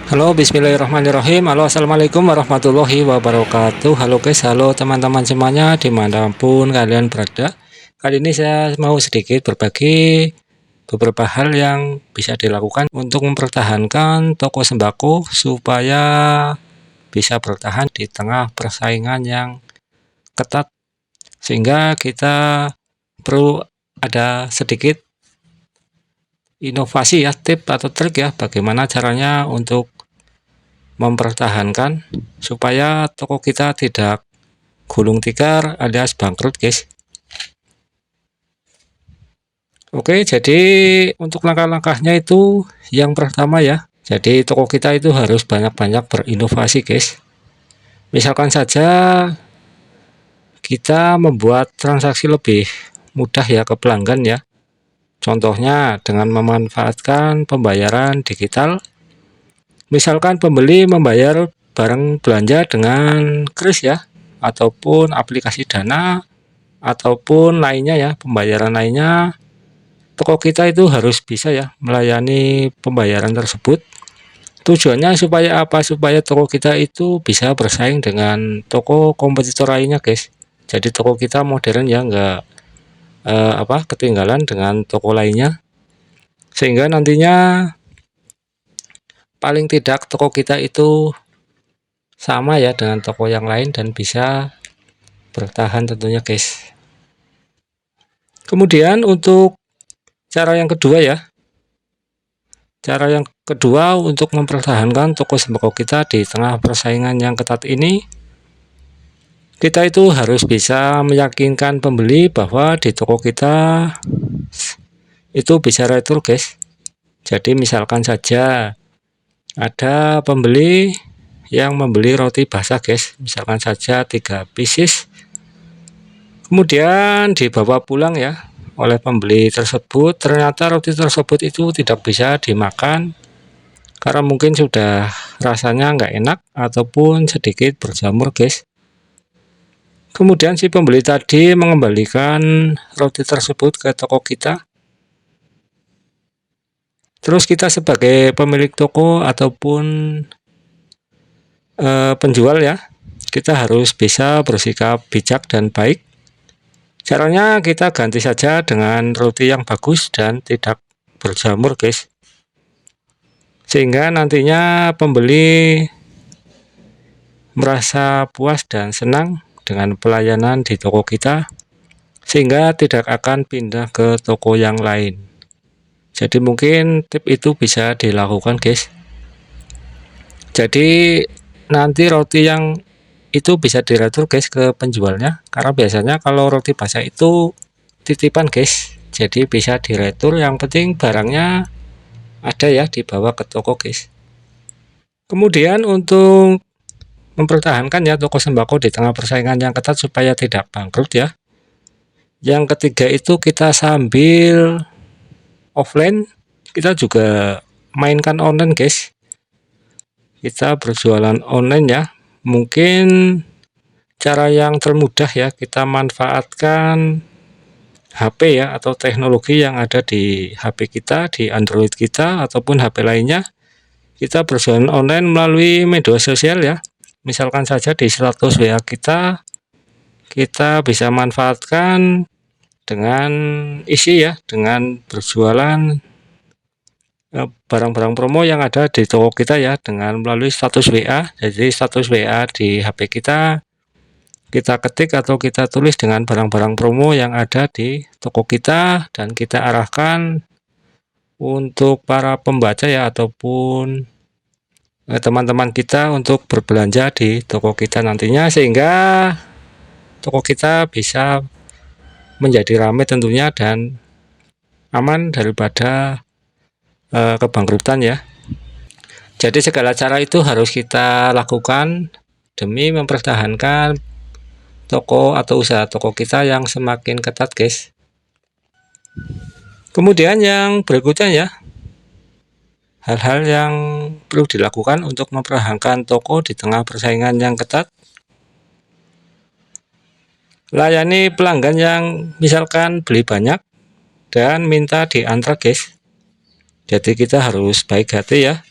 Halo, bismillahirrahmanirrahim. Halo, assalamualaikum warahmatullahi wabarakatuh. Halo guys, halo teman-teman semuanya dimanapun kalian berada. Kali ini saya mau sedikit berbagi beberapa hal yang bisa dilakukan untuk mempertahankan toko sembako supaya bisa bertahan di tengah persaingan yang ketat, sehingga kita perlu ada sedikit inovasi ya, tip atau trik ya, bagaimana caranya untuk mempertahankan supaya toko kita tidak gulung tikar alias bangkrut guys. Oke, jadi untuk langkah-langkahnya itu yang pertama ya, jadi toko kita itu harus banyak-banyak berinovasi guys. Misalkan saja kita membuat transaksi lebih mudah ya ke pelanggan ya, contohnya dengan memanfaatkan pembayaran digital. Misalkan pembeli membayar barang belanja dengan kris ya, ataupun aplikasi Dana, ataupun lainnya ya, pembayaran lainnya. Toko kita itu harus bisa ya melayani pembayaran tersebut. Tujuannya supaya apa? Supaya toko kita itu bisa bersaing dengan toko kompetitor lainnya guys. Jadi toko kita modern ya, enggak ketinggalan dengan toko lainnya. Sehingga nantinya paling tidak toko kita itu sama ya dengan toko yang lain dan bisa bertahan tentunya guys. Kemudian untuk cara yang kedua ya, cara yang kedua untuk mempertahankan toko sembako kita di tengah persaingan yang ketat ini, kita itu harus bisa meyakinkan pembeli bahwa di toko kita itu bisa retur guys. Jadi misalkan saja ada pembeli yang membeli roti basah guys, misalkan saja 3 pieces, kemudian dibawa pulang ya oleh pembeli tersebut, ternyata roti tersebut itu tidak bisa dimakan karena mungkin sudah rasanya nggak enak ataupun sedikit berjamur guys. Kemudian si pembeli tadi mengembalikan roti tersebut ke toko kita. Terus kita sebagai pemilik toko ataupun penjual ya, kita harus bisa bersikap bijak dan baik. Caranya kita ganti saja dengan roti yang bagus dan tidak berjamur guys, sehingga nantinya pembeli merasa puas dan senang dengan pelayanan di toko kita, sehingga tidak akan pindah ke toko yang lain. Jadi mungkin tip itu bisa dilakukan guys. Jadi nanti roti yang itu bisa diretur guys ke penjualnya, karena biasanya kalau roti basah itu titipan guys, jadi bisa diretur, yang penting barangnya ada ya dibawa ke toko guys. Kemudian untuk mempertahankan ya toko sembako di tengah persaingan yang ketat supaya tidak bangkrut ya, yang ketiga itu kita sambil offline kita juga mainkan online guys. Kita berjualan online ya, mungkin cara yang termudah ya, kita manfaatkan HP ya atau teknologi yang ada di HP kita, di Android kita ataupun HP lainnya. Kita berjualan online melalui media sosial ya. Misalkan saja di status WA kita bisa manfaatkan dengan isi ya, dengan berjualan barang-barang promo yang ada di toko kita ya, dengan melalui status WA. Jadi status WA di HP kita ketik atau kita tulis dengan barang-barang promo yang ada di toko kita, dan kita arahkan untuk para pembaca ya ataupun teman-teman kita untuk berbelanja di toko kita nantinya, sehingga toko kita bisa menjadi ramai tentunya dan aman daripada kebangkrutan ya. Jadi segala cara itu harus kita lakukan demi mempertahankan toko atau usaha toko kita yang semakin ketat guys. Kemudian yang berikutnya ya, hal-hal yang perlu dilakukan untuk mempertahankan toko di tengah persaingan yang ketat. Layani pelanggan yang misalkan beli banyak dan minta diantar guys. Jadi kita harus baik hati ya,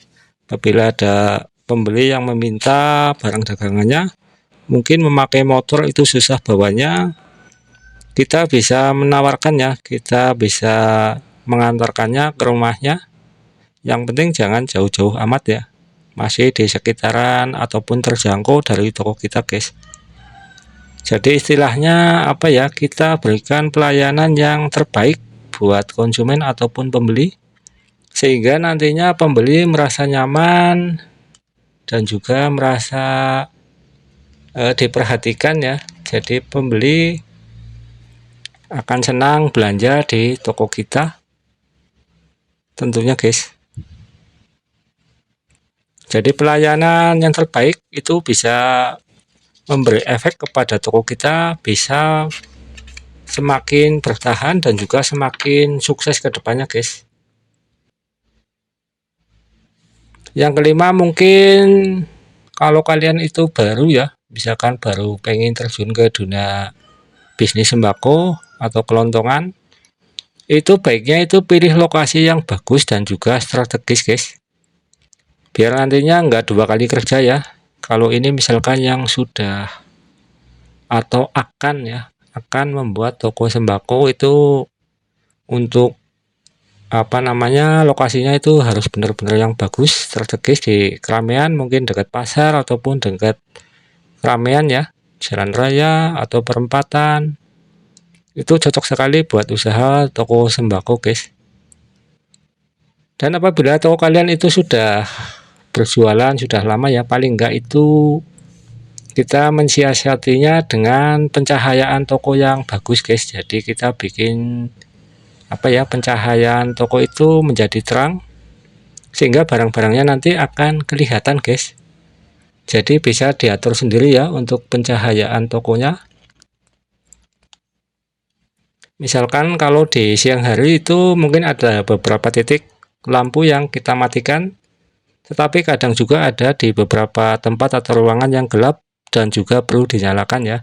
Apabila ada pembeli yang meminta barang dagangannya, mungkin memakai motor itu susah bawanya, kita bisa menawarkannya, kita bisa mengantarkannya ke rumahnya. Yang penting jangan jauh-jauh amat ya, masih di sekitaran ataupun terjangkau dari toko kita guys. Jadi istilahnya apa ya, kita berikan pelayanan yang terbaik buat konsumen ataupun pembeli, sehingga nantinya pembeli merasa nyaman dan juga merasa diperhatikan ya. Jadi pembeli akan senang belanja di toko kita tentunya guys. Jadi pelayanan yang terbaik itu bisa memberi efek kepada toko kita, bisa semakin bertahan dan juga semakin sukses ke depannya guys. Yang kelima, mungkin kalau kalian itu baru ya, misalkan baru pengen terjun ke dunia bisnis sembako atau kelontongan, itu baiknya itu pilih lokasi yang bagus dan juga strategis guys, biar nantinya nggak dua kali kerja ya. Kalau ini misalkan yang sudah atau akan membuat toko sembako itu, untuk apa namanya, lokasinya itu harus benar-benar yang bagus, strategis di keramaian, mungkin dekat pasar ataupun dekat keramaian ya, jalan raya atau perempatan. Itu cocok sekali buat usaha toko sembako guys. Dan apabila toko kalian itu sudah berjualan sudah lama ya, paling enggak itu kita mensiasatinya dengan pencahayaan toko yang bagus guys. Jadi kita bikin apa ya, pencahayaan toko itu menjadi terang, sehingga barang-barangnya nanti akan kelihatan guys. Jadi bisa diatur sendiri ya untuk pencahayaan tokonya. Misalkan kalau di siang hari itu mungkin ada beberapa titik lampu yang kita matikan, tetapi kadang juga ada di beberapa tempat atau ruangan yang gelap dan juga perlu dinyalakan ya.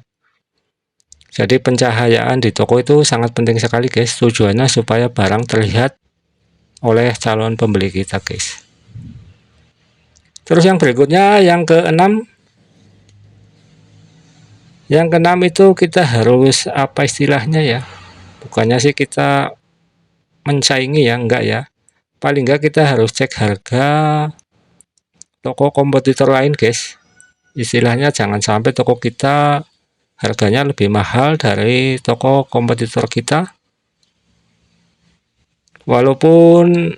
Jadi pencahayaan di toko itu sangat penting sekali guys, tujuannya supaya barang terlihat oleh calon pembeli kita guys. Terus yang berikutnya, yang keenam, itu kita harus apa istilahnya ya, bukannya sih kita mensaingi ya, enggak ya, paling enggak kita harus cek harga toko kompetitor lain guys. Istilahnya jangan sampai toko kita harganya lebih mahal dari toko kompetitor kita, walaupun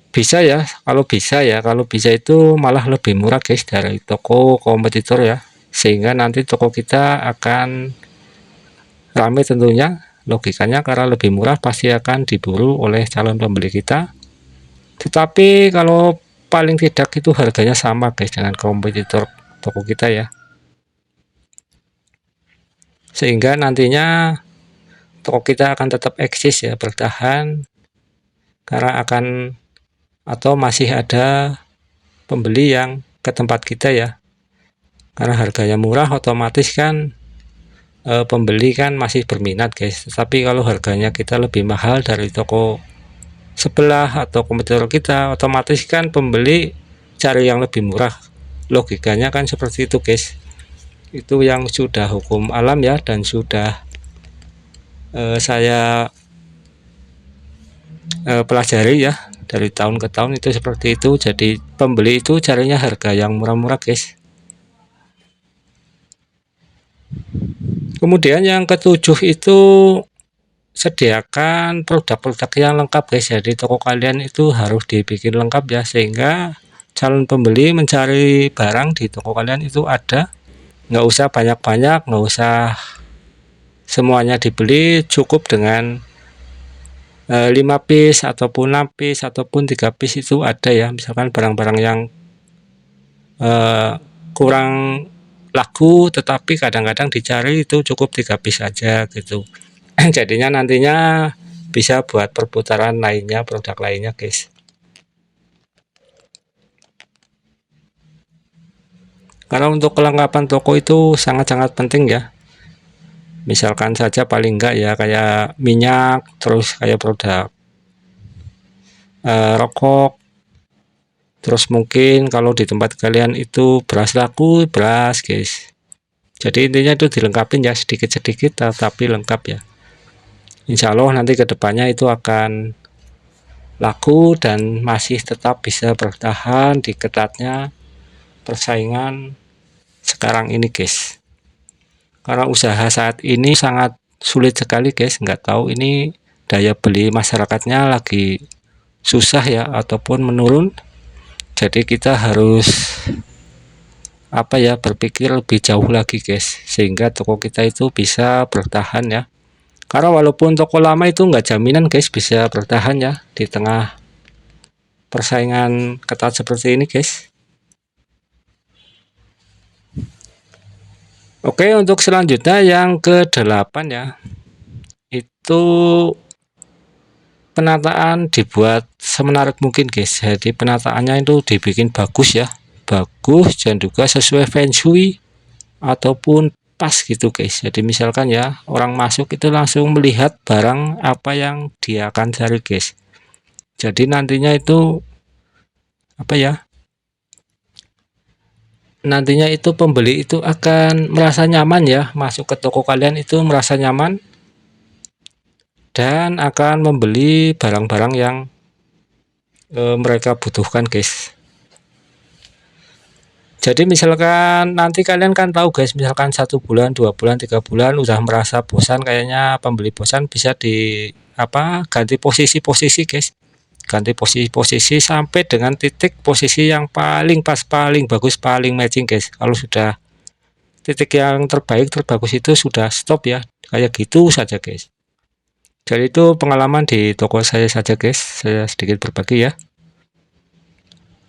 bisa ya, kalau bisa itu malah lebih murah guys dari toko kompetitor ya, sehingga nanti toko kita akan ramai tentunya, logikanya karena lebih murah pasti akan diburu oleh calon pembeli kita. Tetapi kalau paling tidak itu harganya sama guys dengan kompetitor toko kita ya, sehingga nantinya toko kita akan tetap eksis ya, bertahan, karena akan atau masih ada pembeli yang ke tempat kita ya, karena harganya murah otomatis kan pembeli kan masih berminat guys. Tapi kalau harganya kita lebih mahal dari toko sebelah atau kompetitor kita, otomatis kan pembeli cari yang lebih murah, logikanya kan seperti itu guys. Itu yang sudah hukum alam ya, dan sudah saya pelajari ya dari tahun ke tahun itu seperti itu. Jadi pembeli itu carinya harga yang murah-murah guys. Kemudian yang ketujuh itu, sediakan produk-produk yang lengkap guys. Jadi toko kalian itu harus dibikin lengkap ya, sehingga calon pembeli mencari barang di toko kalian itu ada, nggak usah banyak-banyak, nggak usah semuanya dibeli, cukup dengan 5 piece ataupun 6 piece ataupun 3 piece itu ada ya. Misalkan barang-barang yang kurang laku tetapi kadang-kadang dicari, itu cukup 3 piece saja gitu. Jadinya nantinya bisa buat perputaran lainnya, produk lainnya guys. Karena untuk kelengkapan toko itu sangat-sangat penting ya. Misalkan saja paling enggak ya kayak minyak, terus kayak produk rokok, Terus mungkin kalau di tempat kalian itu beras laku, beras guys. Jadi intinya itu dilengkapi ya, sedikit-sedikit tapi lengkap ya. Insya Allah nanti kedepannya itu akan laku dan masih tetap bisa bertahan di ketatnya persaingan sekarang ini guys. Karena usaha saat ini sangat sulit sekali guys, nggak tahu ini daya beli masyarakatnya lagi susah ya ataupun menurun. Jadi kita harus apa ya, berpikir lebih jauh lagi guys, sehingga toko kita itu bisa bertahan ya. Karena walaupun toko lama itu nggak jaminan guys bisa bertahan ya di tengah persaingan ketat seperti ini guys. Oke, untuk selanjutnya yang ke-8 ya, itu penataan dibuat semenarik mungkin guys. Jadi penataannya itu dibikin bagus ya, bagus dan juga sesuai feng shui ataupun pas gitu guys. Jadi misalkan ya, orang masuk itu langsung melihat barang apa yang dia akan cari guys. Jadi nantinya itu apa ya, nantinya itu pembeli itu akan merasa nyaman ya, masuk ke toko kalian itu merasa nyaman dan akan membeli barang-barang yang mereka butuhkan guys. Jadi misalkan nanti kalian kan tahu guys, misalkan 1 bulan 2 bulan 3 bulan udah merasa bosan, kayaknya pembeli bosan, bisa di ganti posisi-posisi guys, ganti posisi-posisi sampai dengan titik posisi yang paling pas, paling bagus, paling matching guys. Kalau sudah titik yang terbaik terbagus itu sudah stop ya, kayak gitu saja guys. Jadi itu pengalaman di toko saya saja guys, saya sedikit berbagi ya.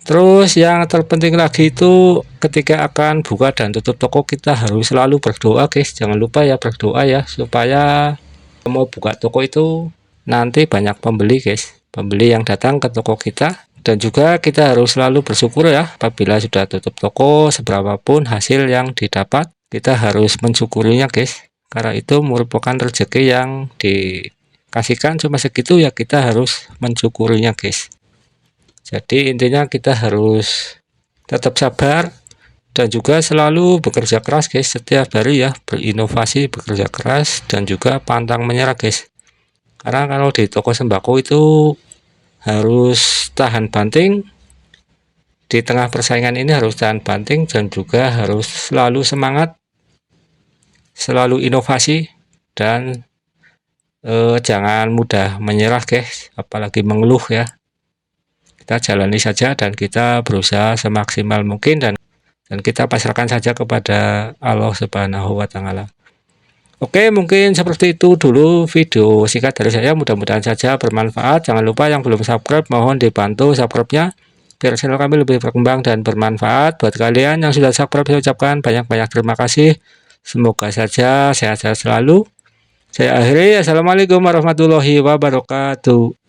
Terus yang terpenting lagi itu ketika akan buka dan tutup toko kita harus selalu berdoa guys, jangan lupa ya berdoa ya, supaya mau buka toko itu nanti banyak pembeli guys, pembeli yang datang ke toko kita. Dan juga kita harus selalu bersyukur ya, apabila sudah tutup toko seberapapun hasil yang didapat kita harus mensyukurinya guys, karena itu merupakan rezeki yang dikasihkan cuma segitu ya, kita harus mensyukurinya guys. Jadi intinya kita harus tetap sabar dan juga selalu bekerja keras guys, setiap hari ya, berinovasi, bekerja keras dan juga pantang menyerah guys. Karena kalau di toko sembako itu harus tahan banting, di tengah persaingan ini harus tahan banting dan juga harus selalu semangat, selalu inovasi dan jangan mudah menyerah guys, apalagi mengeluh ya. Kita jalani saja dan kita berusaha semaksimal mungkin dan kita pasrahkan saja kepada Allah Subhanahu wa Ta'ala. Oke, mungkin seperti itu dulu video singkat dari saya, mudah-mudahan saja bermanfaat. Jangan lupa yang belum subscribe mohon dibantu subscribe-nya biar channel kami lebih berkembang dan bermanfaat. Buat kalian yang sudah subscribe saya ucapkan banyak-banyak terima kasih. Semoga saja sehat-sehat selalu. Saya akhiri, assalamualaikum warahmatullahi wabarakatuh.